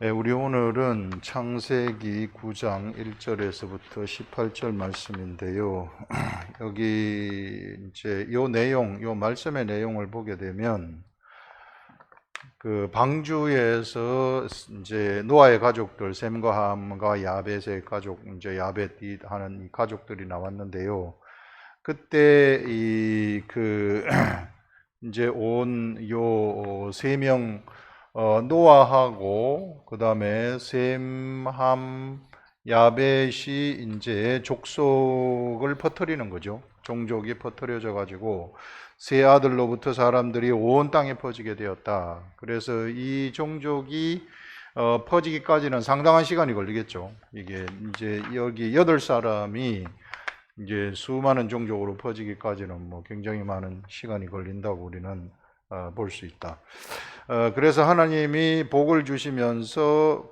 우리 오늘은 창세기 9장 1절에서부터 18절 말씀인데요. 여기 이제 요 말씀의 내용을 보게 되면 그 방주에서 이제 노아의 가족들 셈과 함과 야벳의 가족, 이제 야벳이 하는 이 가족들이 나왔는데요. 그때 이제 온 요 세 명 노아하고 그 다음에 셈, 함, 야벳이 이제 족속을 퍼뜨리는 거죠. 종족이 퍼뜨려져 가지고 세 아들로부터 사람들이 온 땅에 퍼지게 되었다. 그래서 이 종족이 퍼지기까지는 상당한 시간이 걸리겠죠. 이게 이제 여기 8사람이 이제 수많은 종족으로 퍼지기까지는 뭐 굉장히 많은 시간이 걸린다고 우리는 볼 수 있다. 그래서 하나님이 복을 주시면서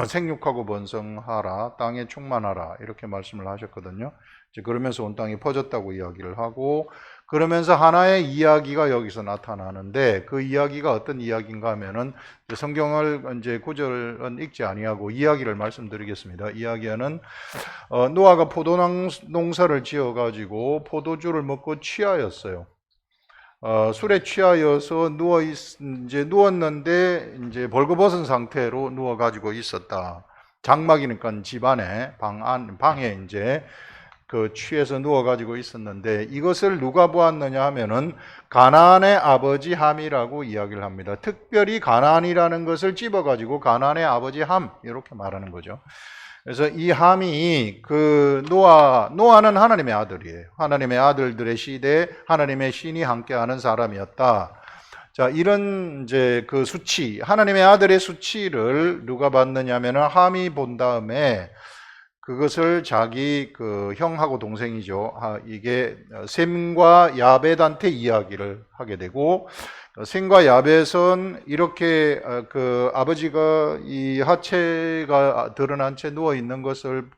생육하고 번성하라, 땅에 충만하라 이렇게 말씀을 하셨거든요. 이제 그러면서 온 땅이 퍼졌다고 이야기를 하고, 그러면서 하나의 이야기가 여기서 나타나는데, 그 이야기가 어떤 이야기인가 하면은 성경을 이제 구절은 읽지 아니하고 이야기를 말씀드리겠습니다. 이야기는 노아가 포도농사를 지어가지고 포도주를 먹고 취하였어요. 술에 취하여서 누웠는데 이제 벌거벗은 상태로 누워 가지고 있었다. 장막이니까 집안에 방에 이제 취해서 누워 가지고 있었는데, 이것을 누가 보았느냐 하면은 가나안의 아버지 함이라고 이야기를 합니다. 특별히 가나안이라는 것을 집어 가지고 가나안의 아버지 함 이렇게 말하는 거죠. 그래서 이 함이 노아는 하나님의 아들이에요. 하나님의 아들들의 시대에 하나님의 신이 함께하는 사람이었다. 자, 이런 이제 그 수치, 하나님의 아들의 수치를 누가 봤느냐면은 함이 본 다음에 그것을 자기 형하고 동생이죠. 이게 셈과 야벳한테 이야기를 하게 되고, 셈과 야벳은 이렇게 아버지가 이 하체가 드러난 채 누워 있는 것을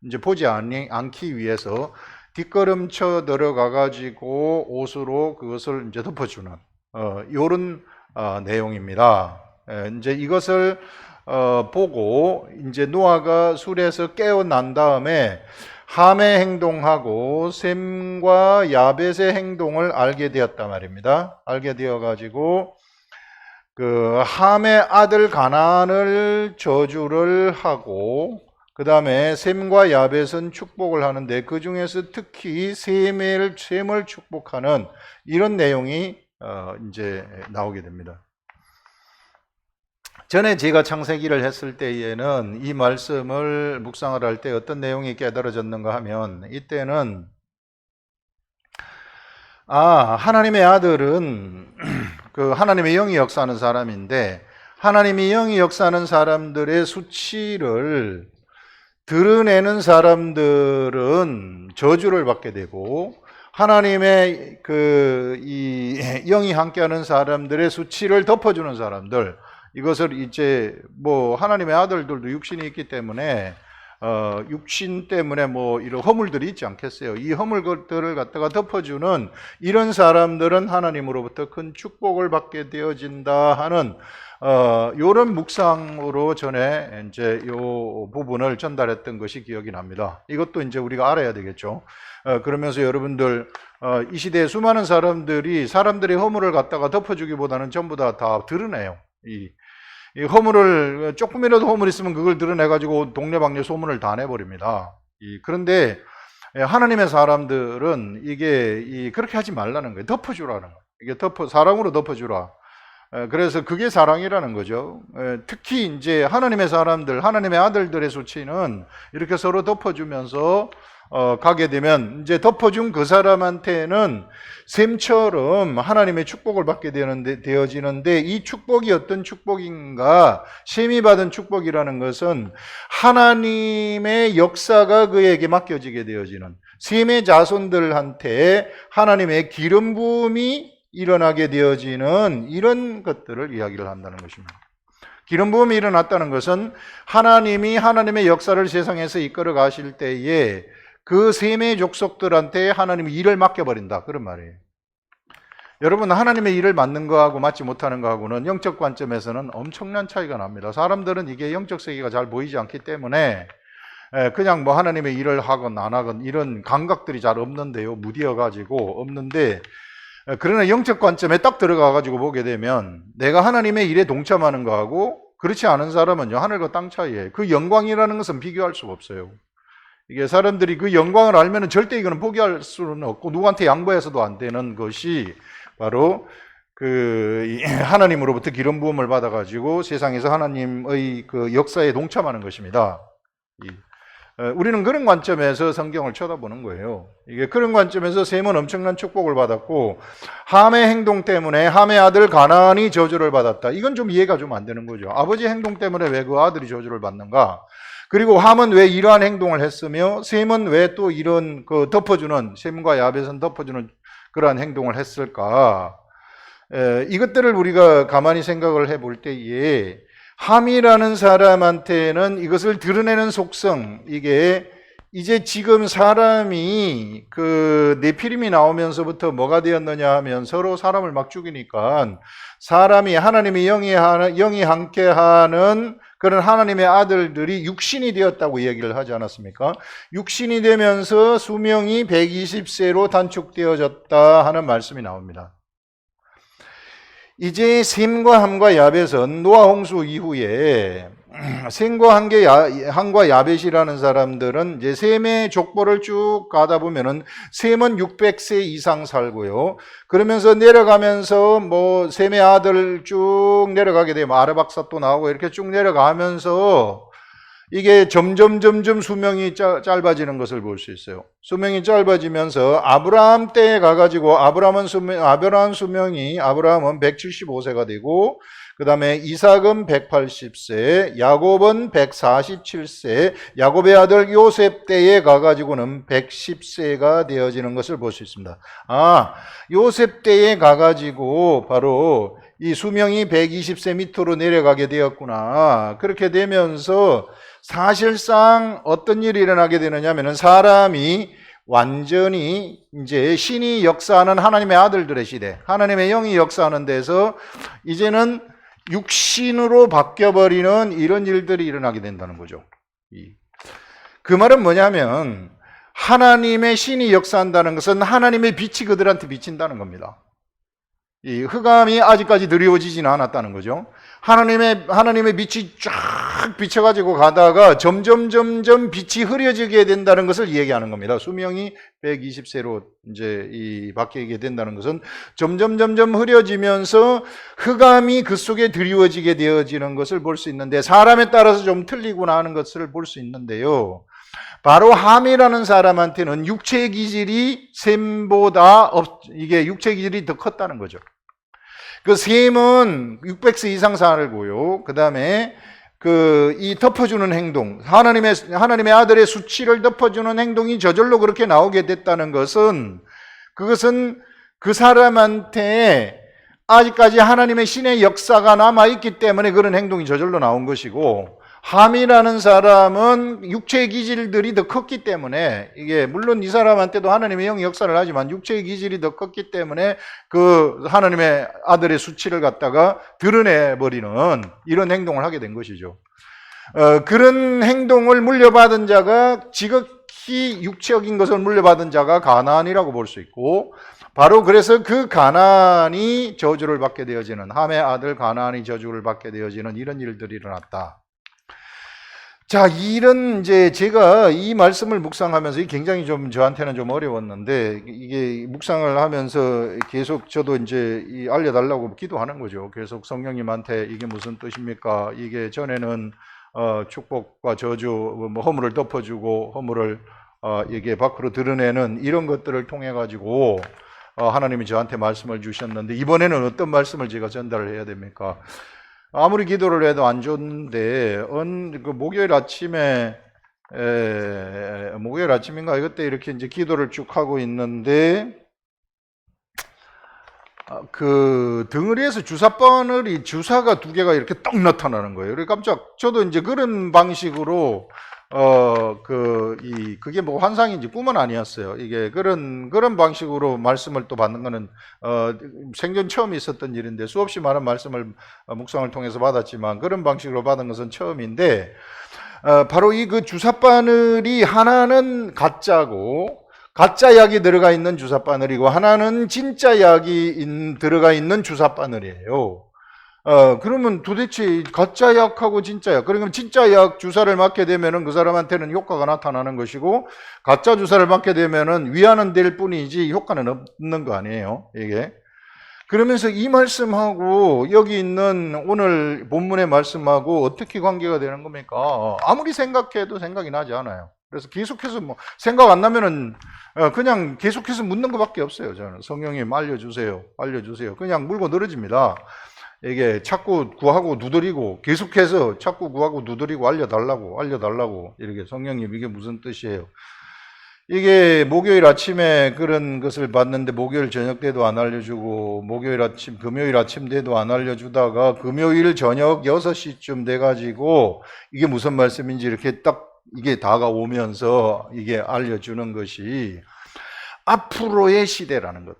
이제 보지 않기 위해서 뒷걸음쳐 들어가 가지고 옷으로 그것을 이제 덮어주는 이런 내용입니다. 이제 이것을 보고 이제 노아가 술에서 깨어난 다음에 함의 행동하고 셈과 야벳의 행동을 알게 되었단 말입니다. 알게 되어 가지고 함의 아들 가나안을 저주를 하고, 그 다음에 셈과 야벳은 축복을 하는데 그 중에서 특히 셈을 축복하는 이런 내용이 이제 나오게 됩니다. 전에 제가 창세기를 했을 때에는 이 말씀을 묵상을 할 때 어떤 내용이 깨달아졌는가 하면, 이때는 하나님의 아들은 하나님의 영이 역사하는 사람인데, 하나님이 영이 역사하는 사람들의 수치를 드러내는 사람들은 저주를 받게 되고, 하나님의 이 영이 함께하는 사람들의 수치를 덮어주는 사람들, 이것을 이제 하나님의 아들들도 육신이 있기 때문에 육신 때문에 이런 허물들이 있지 않겠어요. 이 허물들을 갖다가 덮어주는 이런 사람들은 하나님으로부터 큰 축복을 받게 되어진다 하는 이런 묵상으로 전에 이제 요 부분을 전달했던 것이 기억이 납니다. 이것도 이제 우리가 알아야 되겠죠. 그러면서 여러분들 이 시대에 수많은 사람들의 허물을 갖다가 덮어주기보다는 전부 다 드러내요. 이 허물을, 조금이라도 허물 있으면 그걸 드러내가지고 동네방네 소문을 다 내버립니다. 그런데 하나님의 사람들은 그렇게 하지 말라는 거예요. 덮어주라는 거예요. 사랑으로 덮어주라. 그래서 그게 사랑이라는 거죠. 특히 이제 하나님의 사람들, 하나님의 아들들의 수치는 이렇게 서로 덮어주면서 가게 되면, 이제 덮어준 그 사람한테는 셈처럼 하나님의 축복을 받게 되어지는데, 이 축복이 어떤 축복인가? 셈이 받은 축복이라는 것은 하나님의 역사가 그에게 맡겨지게 되어지는, 셈의 자손들한테 하나님의 기름 부음이 일어나게 되어지는 이런 것들을 이야기를 한다는 것입니다. 기름 부음이 일어났다는 것은 하나님이 하나님의 역사를 세상에서 이끌어 가실 때에 그 셈의 족속들한테 하나님이 일을 맡겨버린다, 그런 말이에요. 여러분, 하나님의 일을 맡는 거하고 맡지 못하는 거하고는 영적 관점에서는 엄청난 차이가 납니다. 사람들은 이게 영적 세계가 잘 보이지 않기 때문에 그냥 뭐 하나님의 일을 하건 안 하건 이런 감각들이 잘 없는데요. 무디어가지고 없는데, 그러나 영적 관점에 딱 들어가가지고 보게 되면 내가 하나님의 일에 동참하는 거하고 그렇지 않은 사람은요, 하늘과 땅 차이에 그 영광이라는 것은 비교할 수가 없어요. 이게 사람들이 그 영광을 알면은 절대 이거는 포기할 수는 없고 누구한테 양보해서도 안 되는 것이 바로 그 하나님으로부터 기름 부음을 받아가지고 세상에서 하나님의 그 역사에 동참하는 것입니다. 우리는 그런 관점에서 성경을 쳐다보는 거예요. 이게 그런 관점에서 셈은 엄청난 축복을 받았고 함의 행동 때문에 함의 아들 가나안이 저주를 받았다. 이건 좀 이해가 좀 안 되는 거죠. 아버지 행동 때문에 왜 그 아들이 저주를 받는가? 그리고 함은 왜 이러한 행동을 했으며 셈은 왜 또 이런 그 덮어주는, 셈과 야벳은 덮어주는 그러한 행동을 했을까? 이것들을 우리가 가만히 생각을 해볼 때에 함이라는 사람한테는 이것을 드러내는 속성, 이게 이제 지금 사람이 그 네피림이 나오면서부터 뭐가 되었느냐 하면 서로 사람을 막 죽이니까 사람이 하나님의 영이 함께하는 그런 하나님의 아들들이 육신이 되었다고 얘기를 하지 않았습니까? 육신이 되면서 수명이 120세로 단축되어졌다 하는 말씀이 나옵니다. 이제 셈과 함과 야벳은 노아 홍수 이후에 셈과 함과 야벳이라는 사람들은 이제 셈의 족보를 쭉 가다 보면은 셈은 600세 이상 살고요. 그러면서 내려가면서 뭐 셈의 아들 쭉 내려가게 되면 아르박삿도 나오고 이렇게 쭉 내려가면서 이게 점점 수명이 짧아지는 것을 볼 수 있어요. 수명이 짧아지면서 아브라함 때에 가가지고 아브라함은 수명이 175세가 되고 그 다음에 이삭은 180세, 야곱은 147세, 야곱의 아들 요셉 때에 가가지고는 110세가 되어지는 것을 볼 수 있습니다. 요셉 때에 가가지고 바로 이 수명이 120세 밑으로 내려가게 되었구나. 그렇게 되면서 사실상 어떤 일이 일어나게 되느냐 하면은 사람이 완전히 이제 신이 역사하는 하나님의 아들들의 시대, 하나님의 영이 역사하는 데서 이제는 육신으로 바뀌어버리는 이런 일들이 일어나게 된다는 거죠. 그 말은 뭐냐면 하나님의 신이 역사한다는 것은 하나님의 빛이 그들한테 비친다는 겁니다. 이 흑암이 아직까지 드리워지지는 않았다는 거죠. 하나님의 빛이 쫙 비쳐가지고 가다가 점점 빛이 흐려지게 된다는 것을 얘기하는 겁니다. 수명이 120세로 이제 바뀌게 된다는 것은 점점 흐려지면서 흑암이 그 속에 드리워지게 되어지는 것을 볼 수 있는데 사람에 따라서 좀 틀리구나 하는 것을 볼 수 있는데요. 바로 함이라는 사람한테는 육체 기질이 셈보다 이게 육체 기질이 더 컸다는 거죠. 그 셈은 600세 이상 살고요. 그 다음에 이 덮어주는 행동, 하나님의 아들의 수치를 덮어주는 행동이 저절로 그렇게 나오게 됐다는 것은 그것은 그 사람한테 아직까지 하나님의 신의 역사가 남아있기 때문에 그런 행동이 저절로 나온 것이고 함이라는 사람은 육체의 기질들이 더 컸기 때문에 이게 물론 이 사람한테도 하나님의 영이 역사를 하지만 육체의 기질이 더 컸기 때문에 그 하나님의 아들의 수치를 갖다가 드러내버리는 이런 행동을 하게 된 것이죠. 그런 행동을 물려받은 자가 지극히 육체적인 것을 물려받은 자가 가나안이라고 볼 수 있고 바로 그래서 그 가나안이 저주를 받게 되어지는 함의 아들 가나안이 저주를 받게 되어지는 이런 일들이 일어났다. 자, 이제 제가 이 말씀을 묵상하면서 굉장히 좀 저한테는 좀 어려웠는데 이게 묵상을 하면서 계속 저도 이제 알려달라고 기도하는 거죠. 계속 성령님한테 이게 무슨 뜻입니까? 이게 전에는 축복과 저주, 뭐 허물을 덮어주고 허물을 이게 밖으로 드러내는 이런 것들을 통해 가지고 하나님이 저한테 말씀을 주셨는데 이번에는 어떤 말씀을 제가 전달을 해야 됩니까? 아무리 기도를 해도 안 좋은데 그 목요일 아침인가 그때 이렇게 이제 기도를 쭉 하고 있는데 그 덩어리에서 주사가 두 개가 이렇게 떡 나타나는 거예요. 그래서 깜짝 저도 이제 그런 방식으로 그게 뭐 환상인지 꿈은 아니었어요. 이게 그런 방식으로 말씀을 또 받는 거는, 생전 처음 있었던 일인데, 수없이 많은 말씀을 묵상을 통해서 받았지만, 그런 방식으로 받은 것은 처음인데, 바로 이 그 주삿바늘이 하나는 가짜고, 가짜 약이 들어가 있는 주삿바늘이고, 하나는 진짜 약이 들어가 있는 주삿바늘이에요. 그러면 도대체 가짜 약하고 진짜 약, 그러면 진짜 약 주사를 맞게 되면은 그 사람한테는 효과가 나타나는 것이고, 가짜 주사를 맞게 되면은 위안은 될 뿐이지 효과는 없는 거 아니에요, 이게. 그러면서 이 말씀하고 여기 있는 오늘 본문의 말씀하고 어떻게 관계가 되는 겁니까? 아무리 생각해도 생각이 나지 않아요. 그래서 계속해서 뭐 생각 안 나면은 그냥 계속해서 묻는 것밖에 없어요. 저는 성령님 알려주세요, 알려주세요. 그냥 물고 늘어집니다. 이게 자꾸 구하고 두드리고 계속해서 자꾸 구하고 두드리고 알려달라고 이렇게 성령님 이게 무슨 뜻이에요? 이게 목요일 아침에 그런 것을 봤는데 목요일 저녁 때도 안 알려주고 금요일 아침 때도 안 알려주다가 금요일 저녁 6시쯤 돼가지고 이게 무슨 말씀인지 이렇게 딱 이게 다가오면서 이게 알려주는 것이 앞으로의 시대라는 것.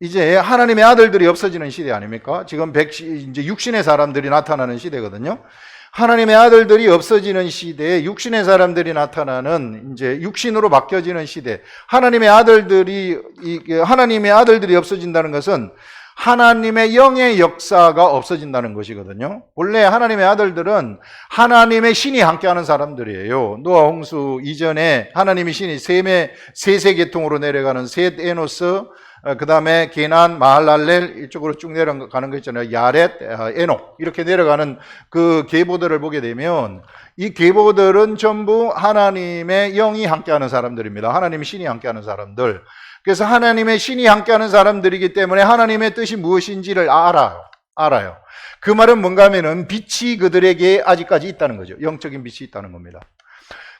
이제 하나님의 아들들이 없어지는 시대 아닙니까? 지금 이제 육신의 사람들이 나타나는 시대거든요. 하나님의 아들들이 없어지는 시대에 육신의 사람들이 나타나는 이제 육신으로 바뀌어지는 시대. 하나님의 아들들이 없어진다는 것은 하나님의 영의 역사가 없어진다는 것이거든요. 원래 하나님의 아들들은 하나님의 신이 함께하는 사람들이에요. 노아 홍수 이전에 하나님의 신이 세세 계통으로 내려가는 셋, 에노스, 그 다음에 게난, 마할랄렐 이쪽으로 쭉 내려가는 거 있잖아요. 야렛, 에녹 이렇게 내려가는 그 계보들을 보게 되면 이 계보들은 전부 하나님의 영이 함께하는 사람들입니다. 하나님의 신이 함께하는 사람들. 그래서 하나님의 신이 함께하는 사람들이기 때문에 하나님의 뜻이 무엇인지를 알아요. 그 말은 뭔가 하면은 빛이 그들에게 아직까지 있다는 거죠. 영적인 빛이 있다는 겁니다.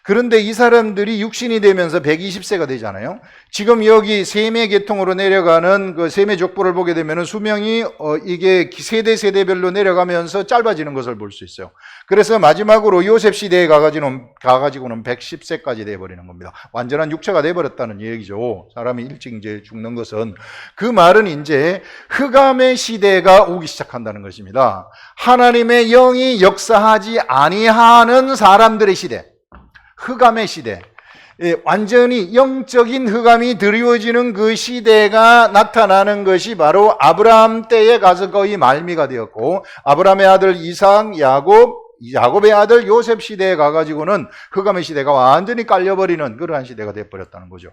그런데 이 사람들이 육신이 되면서 120세가 되잖아요. 지금 여기 셈의 계통으로 내려가는 그 셈의 족보를 보게 되면 수명이 이게 세대별로 내려가면서 짧아지는 것을 볼 수 있어요. 그래서 마지막으로 요셉 시대에 가가지고는 110세까지 돼버리는 겁니다. 완전한 육체가 돼버렸다는 얘기죠. 사람이 일찍 이제 죽는 것은. 그 말은 이제 흑암의 시대가 오기 시작한다는 것입니다. 하나님의 영이 역사하지 아니하는 사람들의 시대. 흑암의 시대, 완전히 영적인 흑암이 드리워지는 그 시대가 나타나는 것이 바로 아브라함 때에 가서 거의 말미가 되었고, 아브라함의 아들 이삭, 야곱의 아들 요셉 시대에 가가지고는 흑암의 시대가 완전히 깔려버리는 그러한 시대가 되어버렸다는 거죠.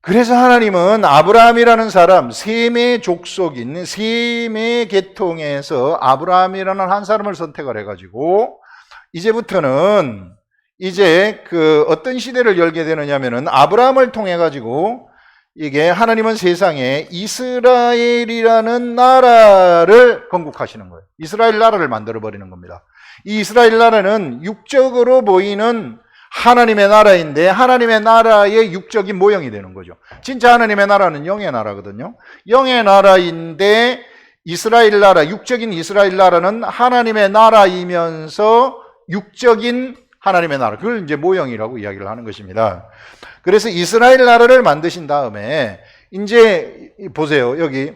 그래서 하나님은 아브라함이라는 사람, 셈의 족속인 셈의 계통에서 아브라함이라는 한 사람을 선택을 해가지고 이제부터는 이제 그 어떤 시대를 열게 되느냐면은 아브라함을 통해 가지고 이게 하나님은 세상에 이스라엘이라는 나라를 건국하시는 거예요. 이스라엘 나라를 만들어 버리는 겁니다. 이 이스라엘 나라는 육적으로 보이는 하나님의 나라인데 하나님의 나라의 육적인 모형이 되는 거죠. 진짜 하나님의 나라는 영의 나라거든요. 영의 나라인데 이스라엘 나라, 육적인 이스라엘 나라는 하나님의 나라이면서 육적인 하나님의 나라, 그걸 이제 모형이라고 이야기를 하는 것입니다. 그래서 이스라엘 나라를 만드신 다음에 이제 보세요. 여기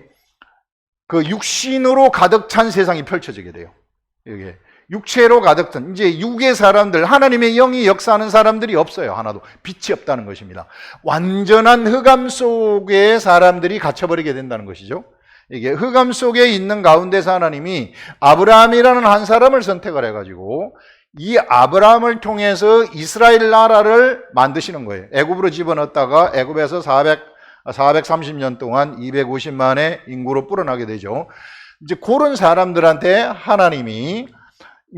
그 육신으로 가득 찬 세상이 펼쳐지게 돼요. 여기 육체로 가득 찬 이제 육의 사람들, 하나님의 영이 역사하는 사람들이 없어요. 하나도 빛이 없다는 것입니다. 완전한 흑암 속에 사람들이 갇혀버리게 된다는 것이죠. 이게 흑암 속에 있는 가운데서 하나님이 아브라함이라는 한 사람을 선택을 해가지고 이 아브라함을 통해서 이스라엘 나라를 만드시는 거예요. 애굽으로 집어넣었다가 애굽에서 430년 동안 250만의 인구로 불어나게 되죠. 이제 그런 사람들한테 하나님이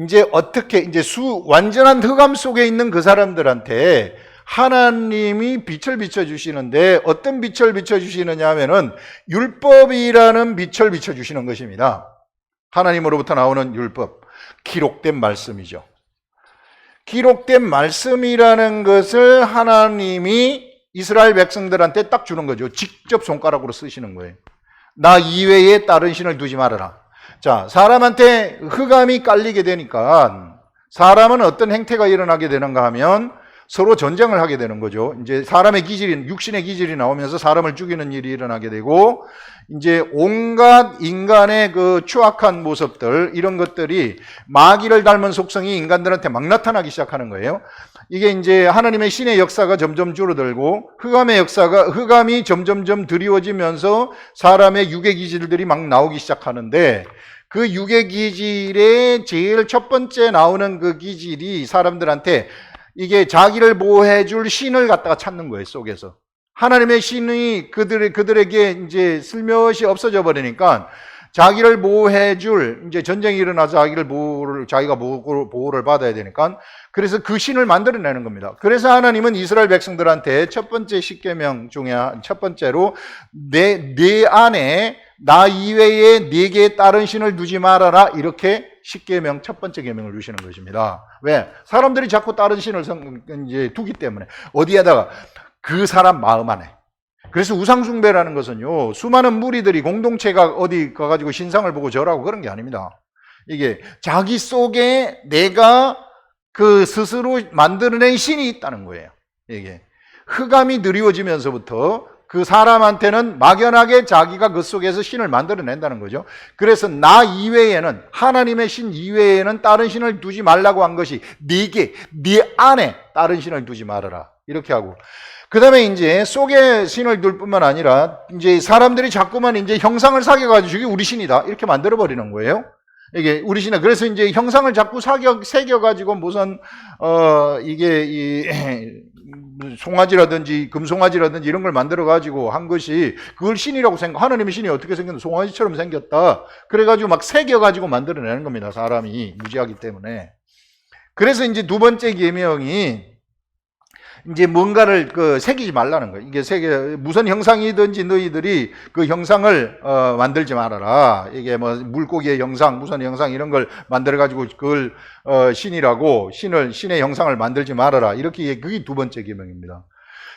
이제 어떻게 이제 완전한 흑암 속에 있는 그 사람들한테 하나님이 빛을 비춰주시는데 어떤 빛을 비춰주시느냐 하면은 율법이라는 빛을 비춰주시는 것입니다. 하나님으로부터 나오는 율법, 기록된 말씀이죠. 기록된 말씀이라는 것을 하나님이 이스라엘 백성들한테 딱 주는 거죠. 직접 손가락으로 쓰시는 거예요. 나 이외에 다른 신을 두지 말아라. 자, 사람한테 흑암이 깔리게 되니까 사람은 어떤 행태가 일어나게 되는가 하면 서로 전쟁을 하게 되는 거죠. 이제 사람의 기질이, 육신의 기질이 나오면서 사람을 죽이는 일이 일어나게 되고, 이제 온갖 인간의 그 추악한 모습들, 이런 것들이 마귀를 닮은 속성이 인간들한테 막 나타나기 시작하는 거예요. 이게 이제 하나님의 신의 역사가 점점 줄어들고, 흑암이 점점점 드리워지면서 사람의 육의 기질들이 막 나오기 시작하는데, 그 육의 기질의 제일 첫 번째 나오는 그 기질이 사람들한테 이게 자기를 보호해 줄 신을 갖다가 찾는 거예요, 속에서. 하나님의 신이 그들에게 이제 슬며시 없어져 버리니까 자기를 보호해 줄, 이제 전쟁이 일어나서 자기가 보호를 받아야 되니까 그래서 그 신을 만들어내는 겁니다. 그래서 하나님은 이스라엘 백성들한테 첫 번째 십계명 중에 첫 번째로 내 안에 나 이외에 네게 다른 신을 두지 말아라, 이렇게 십계명 첫 번째 계명을 주시는 것입니다. 왜? 사람들이 자꾸 다른 신을 이제 두기 때문에. 어디에다가? 그 사람 마음 안에. 그래서 우상숭배라는 것은요, 수많은 무리들이 공동체가 어디 가가지고 신상을 보고 절하고 그런 게 아닙니다. 이게 자기 속에 내가 그 스스로 만들어낸 신이 있다는 거예요. 이게 흑암이 드리워지면서부터 그 사람한테는 막연하게 자기가 그 속에서 신을 만들어낸다는 거죠. 그래서 나 이외에는, 하나님의 신 이외에는 다른 신을 두지 말라고 한 것이 네 안에 다른 신을 두지 말아라, 이렇게 하고, 그 다음에 이제 속에 신을 둘 뿐만 아니라 이제 사람들이 자꾸만 이제 형상을 사겨가지고 이게 우리 신이다, 이렇게 만들어버리는 거예요. 이게 우리 신이다. 그래서 이제 형상을 자꾸 새겨가지고 무슨 이게 송아지라든지 금송아지라든지 이런 걸 만들어가지고 한 것이 그걸 신이라고 하나님의 신이 어떻게 생겼나, 송아지처럼 생겼다, 그래가지고 막 새겨가지고 만들어내는 겁니다. 사람이 무지하기 때문에. 그래서 이제 두 번째 계명이 이제 뭔가를 새기지 말라는 거예요. 이게 무슨 형상이든지 너희들이 그 형상을 만들지 말아라. 이게 뭐 물고기의 형상, 무슨 형상 이런 걸 만들어 가지고 그걸 신이라고, 신의 형상을 만들지 말아라, 이렇게, 그게 두 번째 계명입니다.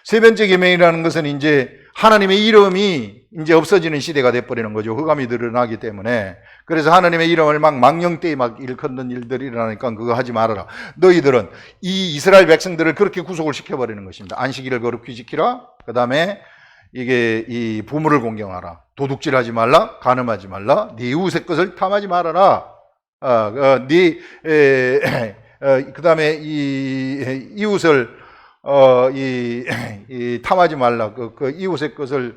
세 번째 계명이라는 것은 이제 하나님의 이름이 이제 없어지는 시대가 돼버리는 거죠. 흑암이 드러나기 때문에. 그래서 하나님의 이름을 막 망령되이 막 일컫는 일들이 일어나니까 그거 하지 말아라. 너희들은 이 이스라엘 백성들을 그렇게 구속을 시켜버리는 것입니다. 안식일을 거룩히 지키라. 그 다음에 이게 이 부모를 공경하라. 도둑질하지 말라. 간음하지 말라. 네 이웃의 것을 탐하지 말아라. 그 다음에 이 이웃을 탐하지 말라. 그 이웃의 것을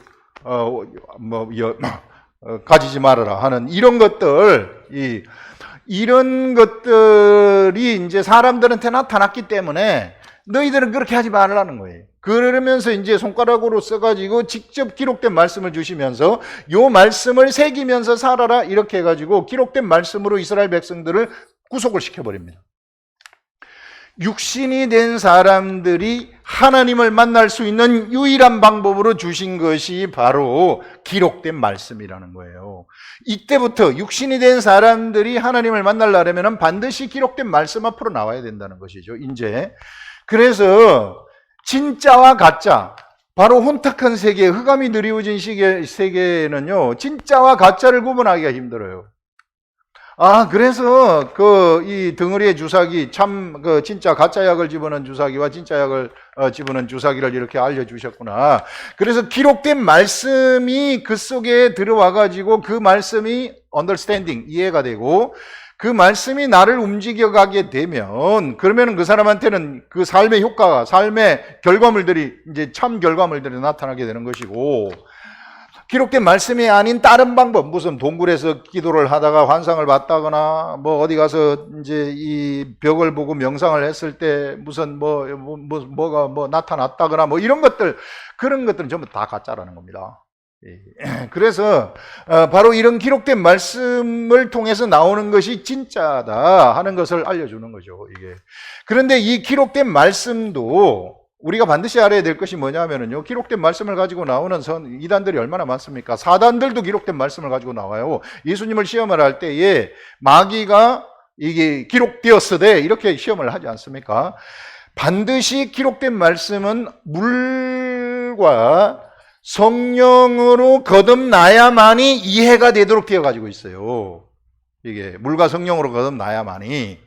가지지 말아라 하는 이런 것들, 이런 것들이 이제 사람들한테 나타났기 때문에 너희들은 그렇게 하지 말라는 거예요. 그러면서 이제 손가락으로 써가지고 직접 기록된 말씀을 주시면서 요 말씀을 새기면서 살아라, 이렇게 해가지고 기록된 말씀으로 이스라엘 백성들을 구속을 시켜버립니다. 육신이 된 사람들이 하나님을 만날 수 있는 유일한 방법으로 주신 것이 바로 기록된 말씀이라는 거예요. 이때부터 육신이 된 사람들이 하나님을 만나려면 반드시 기록된 말씀 앞으로 나와야 된다는 것이죠, 이제. 그래서 진짜와 가짜, 바로 혼탁한 세계, 흑암이 드리워진 세계에는요, 진짜와 가짜를 구분하기가 힘들어요. 그래서 이 덩어리의 주사기, 진짜 가짜 약을 집어넣은 주사기와 진짜 약을 집어넣은 주사기를 이렇게 알려주셨구나. 그래서 기록된 말씀이 그 속에 들어와가지고 그 말씀이 understanding, 이해가 되고, 그 말씀이 나를 움직여가게 되면, 그러면 그 사람한테는 그 삶의 효과가, 삶의 결과물들이, 이제 참 결과물들이 나타나게 되는 것이고, 기록된 말씀이 아닌 다른 방법, 무슨 동굴에서 기도를 하다가 환상을 봤다거나, 뭐 어디 가서 이제 이 벽을 보고 명상을 했을 때 무슨 뭐가 나타났다거나, 뭐 이런 것들, 그런 것들은 전부 다 가짜라는 겁니다. 그래서 바로 이런 기록된 말씀을 통해서 나오는 것이 진짜다 하는 것을 알려주는 거죠, 이게. 그런데 이 기록된 말씀도 우리가 반드시 알아야 될 것이 뭐냐면요, 기록된 말씀을 가지고 나오는 이단들이 얼마나 많습니까? 사단들도 기록된 말씀을 가지고 나와요. 예수님을 시험을 할 때에 마귀가 이게 기록되었으되 이렇게 시험을 하지 않습니까? 반드시 기록된 말씀은 물과 성령으로 거듭나야만이 이해가 되도록 되어 가지고 있어요. 이게 물과 성령으로 거듭나야만이.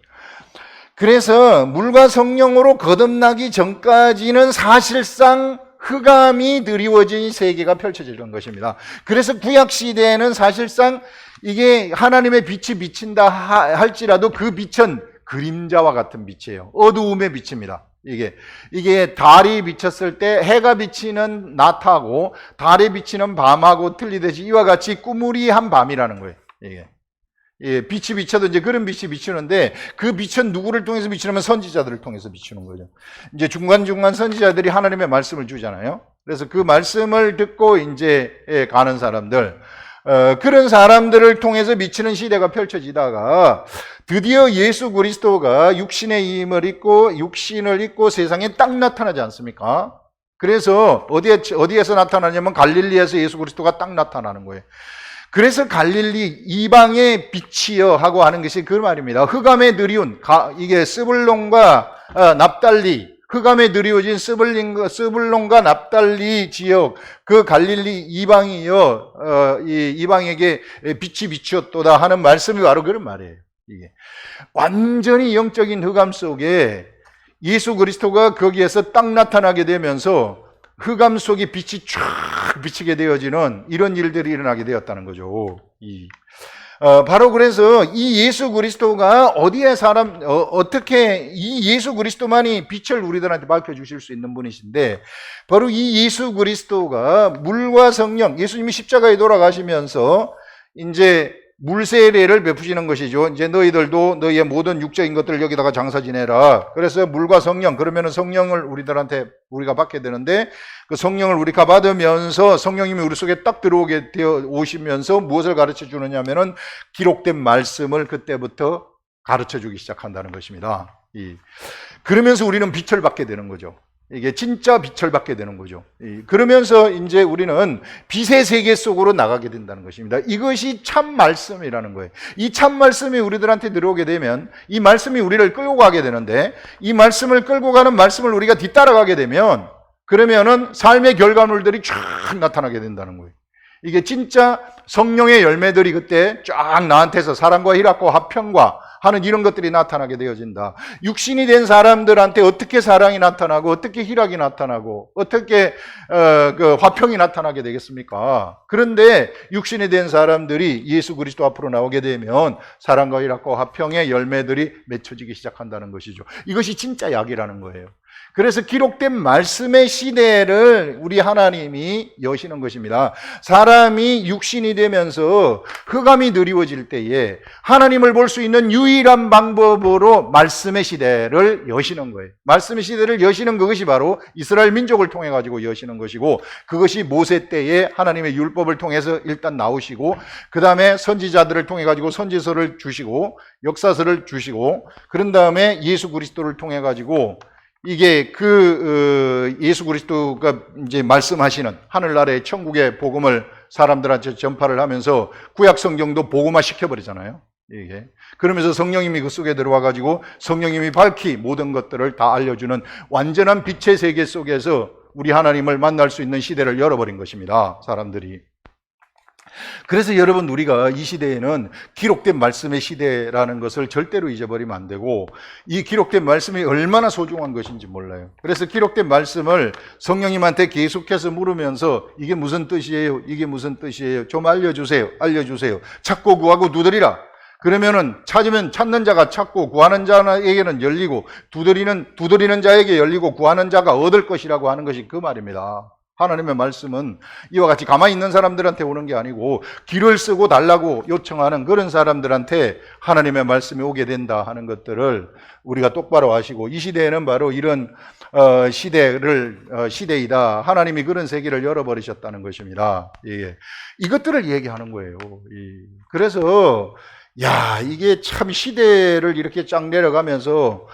그래서 물과 성령으로 거듭나기 전까지는 사실상 흑암이 드리워진 세계가 펼쳐지는 것입니다. 그래서 구약 시대에는 사실상 이게 하나님의 빛이 비친다 할지라도 그 빛은 그림자와 같은 빛이에요. 어두움의 빛입니다. 이게 달이 비쳤을 때 해가 비치는 낮하고 달이 비치는 밤하고 틀리듯이 이와 같이 꾸무리한 밤이라는 거예요. 이게. 빛이 비쳐도 이제 그런 빛이 비추는데 그 빛은 누구를 통해서 비추냐면 선지자들을 통해서 비추는 거죠. 이제 중간중간 선지자들이 하나님의 말씀을 주잖아요. 그래서 그 말씀을 듣고 이제 가는 사람들, 그런 사람들을 통해서 비치는 시대가 펼쳐지다가 드디어 예수 그리스도가 육신의 힘을 입고 육신을 입고 세상에 딱 나타나지 않습니까? 그래서 어디에서 나타나냐면 갈릴리에서 예수 그리스도가 딱 나타나는 거예요. 그래서 갈릴리 이방의 빛이여 하고 하는 것이 그 말입니다. 흑암에 드리운 이게 스불론과 납달리, 흑암에 드리워진 스불론과 납달리 지역 그 갈릴리 이방이여 이 이방에게 빛이 비추었도다 하는 말씀이 바로 그런 말이에요. 이게 완전히 영적인 흑암 속에 예수 그리스도가 거기에서 딱 나타나게 되면서 흑암 속에 빛이 쫙 비치게 되어지는 이런 일들이 일어나게 되었다는 거죠. 바로 그래서 이 예수 그리스도가 어떻게 이 예수 그리스도만이 빛을 우리들한테 밝혀주실 수 있는 분이신데, 바로 이 예수 그리스도가 물과 성령, 예수님이 십자가에 돌아가시면서 이제 물세례를 베푸시는 것이죠. 이제 너희들도 너희의 모든 육적인 것들을 여기다가 장사 지내라. 그래서 물과 성령, 그러면은 성령을 우리가 받게 되는데, 그 성령을 우리가 받으면서 성령님이 우리 속에 딱 들어오게 되어 오시면서 무엇을 가르쳐 주느냐면은 기록된 말씀을 그때부터 가르쳐 주기 시작한다는 것입니다. 그러면서 우리는 빛을 받게 되는 거죠. 이게 진짜 빛을 받게 되는 거죠. 그러면서 이제 우리는 빛의 세계 속으로 나가게 된다는 것입니다. 이것이 참 말씀이라는 거예요. 이 참 말씀이 우리들한테 들어오게 되면 이 말씀이 우리를 끌고 가게 되는데, 이 말씀을 끌고 가는 말씀을 우리가 뒤따라가게 되면 그러면은 삶의 결과물들이 쫙 나타나게 된다는 거예요. 이게 진짜 성령의 열매들이 그때 쫙 나한테서 사랑과 희락과 화평과 하는 이런 것들이 나타나게 되어진다. 육신이 된 사람들한테 어떻게 사랑이 나타나고 어떻게 희락이 나타나고 어떻게 그 화평이 나타나게 되겠습니까? 그런데 육신이 된 사람들이 예수 그리스도 앞으로 나오게 되면 사랑과 희락과 화평의 열매들이 맺혀지기 시작한다는 것이죠. 이것이 진짜 약이라는 거예요. 그래서 기록된 말씀의 시대를 우리 하나님이 여시는 것입니다. 사람이 육신이 되면서 흑암이 드리워질 때에 하나님을 볼 수 있는 유일한 방법으로 말씀의 시대를 여시는 거예요. 말씀의 시대를 여시는 그것이 바로 이스라엘 민족을 통해 가지고 여시는 것이고, 그것이 모세 때에 하나님의 율법을 통해서 일단 나오시고, 그 다음에 선지자들을 통해 가지고 선지서를 주시고 역사서를 주시고, 그런 다음에 예수 그리스도를 통해 가지고 이게 예수 그리스도가 이제 말씀하시는 하늘나라의 천국의 복음을 사람들한테 전파를 하면서 구약 성경도 복음화 시켜버리잖아요. 이게 그러면서 성령님이 그 속에 들어와 가지고 성령님이 밝히 모든 것들을 다 알려주는 완전한 빛의 세계 속에서 우리 하나님을 만날 수 있는 시대를 열어버린 것입니다, 사람들이. 그래서 여러분, 우리가 이 시대에는 기록된 말씀의 시대라는 것을 절대로 잊어버리면 안 되고, 이 기록된 말씀이 얼마나 소중한 것인지 몰라요. 그래서 기록된 말씀을 성령님한테 계속해서 물으면서 이게 무슨 뜻이에요? 이게 무슨 뜻이에요? 좀 알려주세요. 알려주세요. 찾고 구하고 두드리라. 그러면은 찾으면 찾는 자가 찾고 구하는 자에게는 열리고 두드리는 자에게 열리고 구하는 자가 얻을 것이라고 하는 것이 그 말입니다. 하나님의 말씀은 이와 같이 가만히 있는 사람들한테 오는 게 아니고 길을 쓰고 달라고 요청하는 그런 사람들한테 하나님의 말씀이 오게 된다 하는 것들을 우리가 똑바로 아시고, 이 시대에는 바로 이런 시대이다. 하나님이 그런 세계를 열어버리셨다는 것입니다. 이것들을 얘기하는 거예요. 그래서 이게 참 시대를 이렇게 쫙 내려가면서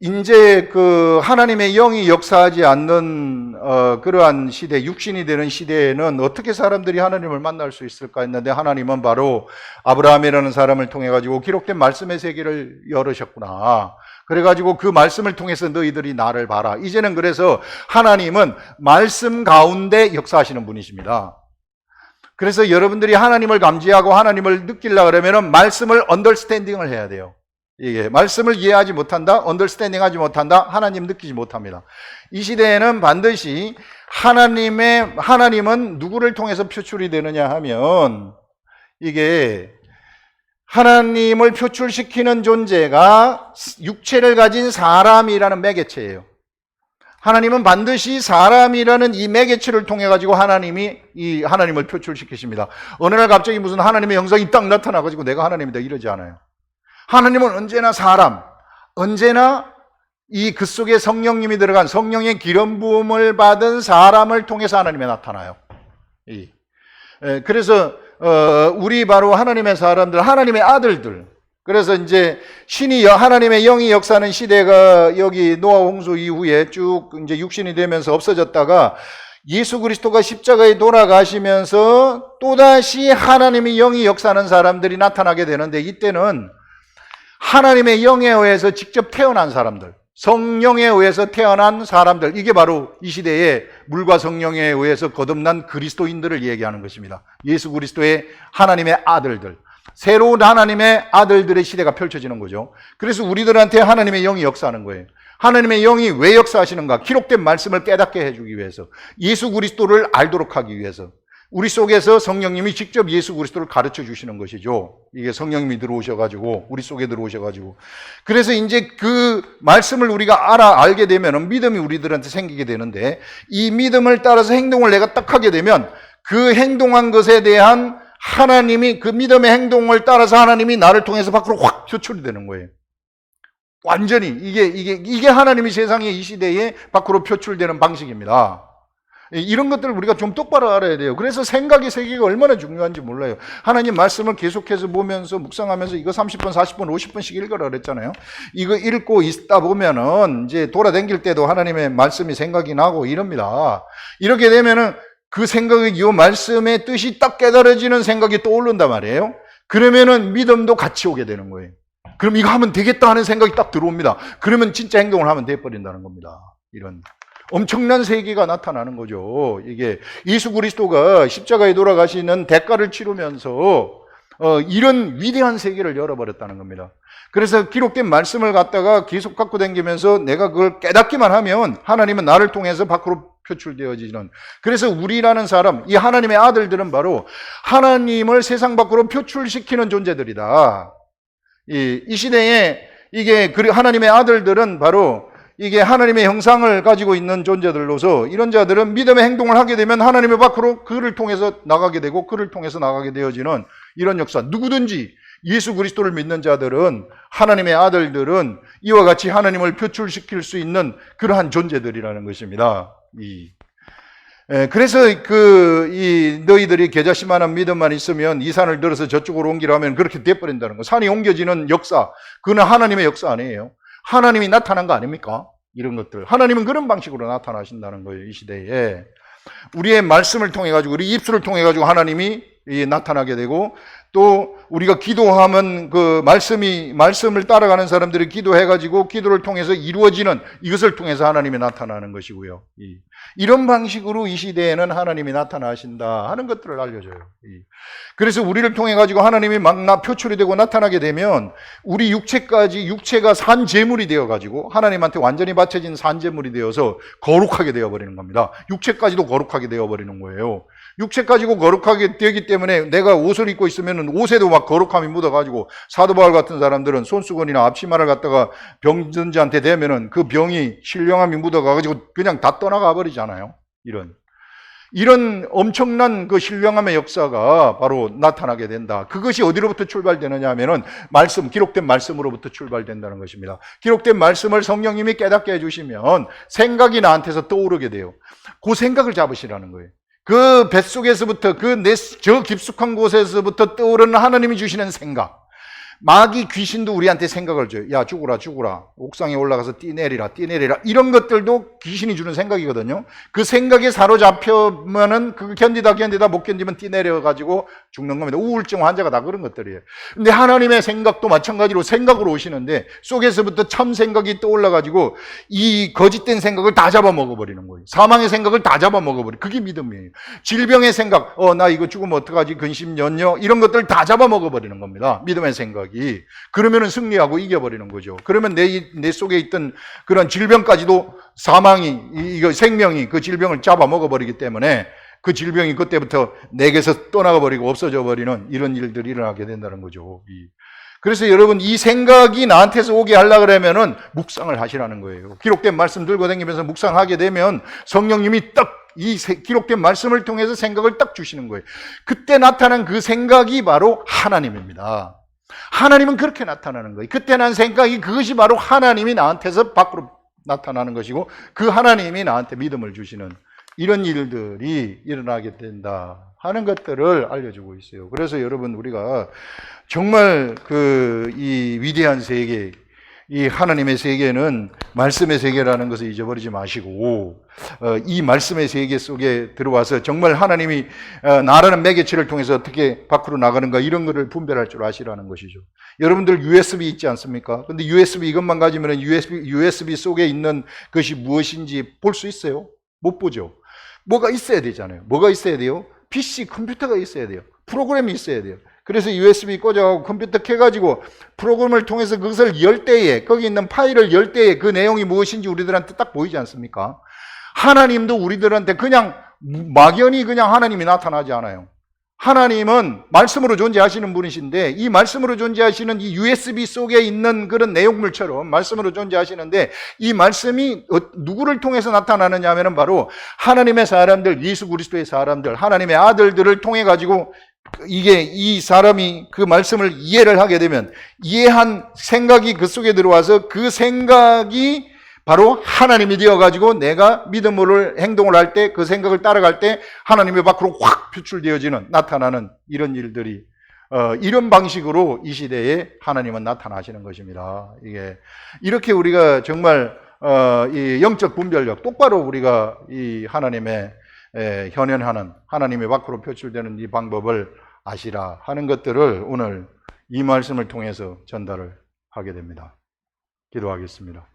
이제 그 하나님의 영이 역사하지 않는 그러한 시대, 육신이 되는 시대에는 어떻게 사람들이 하나님을 만날 수 있을까 했는데, 하나님은 바로 아브라함이라는 사람을 통해 가지고 기록된 말씀의 세계를 열으셨구나. 그래가지고 그 말씀을 통해서 너희들이 나를 봐라. 이제는 그래서 하나님은 말씀 가운데 역사하시는 분이십니다. 그래서 여러분들이 하나님을 감지하고 하나님을 느끼려고 그러면 말씀을 언더스탠딩을 해야 돼요. 이게 말씀을 이해하지 못한다, 언더스탠딩하지 못한다, 하나님 느끼지 못합니다. 이 시대에는 반드시 하나님은 누구를 통해서 표출이 되느냐 하면 이게 하나님을 표출시키는 존재가 육체를 가진 사람이라는 매개체예요. 하나님은 반드시 사람이라는 이 매개체를 통해 가지고 하나님을 표출시키십니다. 어느 날 갑자기 무슨 하나님의 형상이 딱 나타나 가지고 내가 하나님이다 이러지 않아요. 하나님은 언제나 사람, 언제나 그 속에 성령님이 들어간 성령의 기름 부음을 받은 사람을 통해서 하나님이 나타나요. 그래서 우리 바로 하나님의 사람들, 하나님의 아들들. 그래서 이제 하나님의 영이 역사하는 시대가 여기 노아 홍수 이후에 쭉 이제 육신이 되면서 없어졌다가 예수 그리스도가 십자가에 돌아가시면서 또다시 하나님의 영이 역사하는 사람들이 나타나게 되는데, 이때는 하나님의 영에 의해서 직접 태어난 사람들, 성령에 의해서 태어난 사람들, 이게 바로 이 시대에 물과 성령에 의해서 거듭난 그리스도인들을 얘기하는 것입니다. 예수 그리스도의 하나님의 아들들, 새로운 하나님의 아들들의 시대가 펼쳐지는 거죠. 그래서 우리들한테 하나님의 영이 역사하는 거예요. 하나님의 영이 왜 역사하시는가? 기록된 말씀을 깨닫게 해주기 위해서, 예수 그리스도를 알도록 하기 위해서, 우리 속에서 성령님이 직접 예수 그리스도를 가르쳐 주시는 것이죠. 이게 성령님이 들어오셔가지고, 우리 속에 들어오셔가지고. 그래서 이제 그 말씀을 우리가 알게 되면 믿음이 우리들한테 생기게 되는데, 이 믿음을 따라서 행동을 내가 딱 하게 되면 그 행동한 것에 대한 하나님이, 그 믿음의 행동을 따라서 하나님이 나를 통해서 밖으로 확 표출이 되는 거예요. 완전히 이게 하나님이 세상에 이 시대에 밖으로 표출되는 방식입니다. 이런 것들을 우리가 좀 똑바로 알아야 돼요. 그래서 생각의 세계가 얼마나 중요한지 몰라요. 하나님 말씀을 계속해서 보면서 묵상하면서 이거 30분, 40분, 50분씩 읽으라 그랬잖아요. 이거 읽고 있다 보면은 이제 돌아다닐 때도 하나님의 말씀이 생각이 나고 이럽니다. 이렇게 되면은 그 생각이, 이 말씀의 뜻이 딱 깨달아지는 생각이 떠오른단 말이에요. 그러면은 믿음도 같이 오게 되는 거예요. 그럼 이거 하면 되겠다 하는 생각이 딱 들어옵니다. 그러면 진짜 행동을 하면 돼버린다는 겁니다. 이런 엄청난 세계가 나타나는 거죠. 이게 예수 그리스도가 십자가에 돌아가시는 대가를 치르면서 이런 위대한 세계를 열어버렸다는 겁니다. 그래서 기록된 말씀을 갖다가 계속 갖고 다니면서 내가 그걸 깨닫기만 하면 하나님은 나를 통해서 밖으로 표출되어지는, 그래서 우리라는 사람, 이 하나님의 아들들은 바로 하나님을 세상 밖으로 표출시키는 존재들이다. 이 시대에 이게 하나님의 아들들은 바로 이게 하나님의 형상을 가지고 있는 존재들로서, 이런 자들은 믿음의 행동을 하게 되면 하나님의 밖으로 그를 통해서 나가게 되고 그를 통해서 나가게 되어지는 이런 역사. 누구든지 예수 그리스도를 믿는 자들은, 하나님의 아들들은 이와 같이 하나님을 표출시킬 수 있는 그러한 존재들이라는 것입니다. 그래서 너희들이 계자시만한 믿음만 있으면 이 산을 들어서 저쪽으로 옮기라 하면 그렇게 돼버린다는 거. 산이 옮겨지는 역사, 그건 하나님의 역사 아니에요. 하나님이 나타난 거 아닙니까? 이런 것들. 하나님은 그런 방식으로 나타나신다는 거예요, 이 시대에. 우리의 말씀을 통해 가지고, 우리 입술을 통해 가지고 하나님이 나타나게 되고, 또 우리가 기도하면 그 말씀을 따라가는 사람들이 기도해 가지고 기도를 통해서 이루어지는, 이것을 통해서 하나님이 나타나는 것이고요. 이런 방식으로 이 시대에는 하나님이 나타나신다 하는 것들을 알려줘요. 그래서 우리를 통해 가지고 하나님이 막 표출이 되고 나타나게 되면 우리 육체가 산제물이 되어 가지고 하나님한테 완전히 바쳐진 산제물이 되어서 거룩하게 되어버리는 겁니다. 육체까지도 거룩하게 되어버리는 거예요. 육체까지도 거룩하게 되기 때문에 내가 옷을 입고 있으면 옷에도 막 거룩함이 묻어가지고, 사도 바울 같은 사람들은 손수건이나 앞치마를 갖다가 병든지한테 대면은 그 병이 신령함이 묻어가지고 그냥 다 떠나가 버리잖아요. 이런 엄청난 그 신령함의 역사가 바로 나타나게 된다. 그것이 어디로부터 출발되느냐 하면은 기록된 말씀으로부터 출발된다는 것입니다. 기록된 말씀을 성령님이 깨닫게 해주시면 생각이 나한테서 떠오르게 돼요. 그 생각을 잡으시라는 거예요. 그 뱃속에서부터, 저 깊숙한 곳에서부터 떠오르는 하나님이 주시는 생각. 마귀 귀신도 우리한테 생각을 줘요. 야, 죽으라. 옥상에 올라가서 뛰내리라. 이런 것들도 귀신이 주는 생각이거든요. 그 생각에 사로잡혀면은 그걸 견디다 못 견디면 뛰내려가지고 죽는 겁니다. 우울증 환자가 다 그런 것들이에요. 근데 하나님의 생각도 마찬가지로 생각으로 오시는데 속에서부터 참 생각이 떠올라가지고 이 거짓된 생각을 다 잡아먹어버리는 거예요. 사망의 생각을 다 잡아먹어버려요. 그게 믿음이에요. 질병의 생각, 나 이거 죽으면 어떡하지? 근심연여 이런 것들을 다 잡아먹어버리는 겁니다. 믿음의 생각이. 생각이. 그러면은 승리하고 이겨버리는 거죠. 그러면 내 속에 있던 그런 질병까지도 이거 생명이 그 질병을 잡아먹어버리기 때문에 그 질병이 그때부터 내게서 떠나가 버리고 없어져 버리는 이런 일들이 일어나게 된다는 거죠. 그래서 여러분, 이 생각이 나한테서 오게 하려고 그러면은 묵상을 하시라는 거예요. 기록된 말씀 들고 다니면서 묵상하게 되면 성령님이 딱 이 기록된 말씀을 통해서 생각을 딱 주시는 거예요. 그때 나타난 그 생각이 바로 하나님입니다. 하나님은 그렇게 나타나는 거예요. 그때 난 생각이 그것이 바로 하나님이 나한테서 밖으로 나타나는 것이고 그 하나님이 나한테 믿음을 주시는 이런 일들이 일어나게 된다 하는 것들을 알려주고 있어요. 그래서 여러분, 우리가 정말 이 위대한 세계, 이 하나님의 세계는 말씀의 세계라는 것을 잊어버리지 마시고 이 말씀의 세계 속에 들어와서 정말 하나님이 나라는 매개체를 통해서 어떻게 밖으로 나가는가 이런 것을 분별할 줄 아시라는 것이죠. 여러분들 USB 있지 않습니까? 근데 USB 이것만 가지면 USB 속에 있는 것이 무엇인지 볼 수 있어요? 못 보죠. 뭐가 있어야 되잖아요. 뭐가 있어야 돼요? PC, 컴퓨터가 있어야 돼요. 프로그램이 있어야 돼요. 그래서 USB 꽂아가지고 컴퓨터 켜가지고 프로그램을 통해서 그것을 열 때에, 거기 있는 파일을 열 때에 그 내용이 무엇인지 우리들한테 딱 보이지 않습니까? 하나님도 우리들한테 그냥 막연히 그냥 하나님이 나타나지 않아요. 하나님은 말씀으로 존재하시는 분이신데 이 말씀으로 존재하시는 이 USB 속에 있는 그런 내용물처럼 말씀으로 존재하시는데 이 말씀이 누구를 통해서 나타나느냐 하면 바로 하나님의 사람들, 예수 그리스도의 사람들, 하나님의 아들들을 통해 가지고 이 사람이 그 말씀을 이해를 하게 되면 이해한 생각이 그 속에 들어와서 그 생각이 바로 하나님이 되어가지고 내가 믿음으로 행동을 할 때 그 생각을 따라갈 때 하나님의 밖으로 확 표출되어지는 나타나는 이런 일들이 이런 방식으로 이 시대에 하나님은 나타나시는 것입니다. 이게 이렇게 우리가 정말 이 영적 분별력 똑바로 우리가 이 하나님의 현현하는 하나님의 밖으로 표출되는 이 방법을 아시라 하는 것들을 오늘 이 말씀을 통해서 전달을 하게 됩니다. 기도하겠습니다.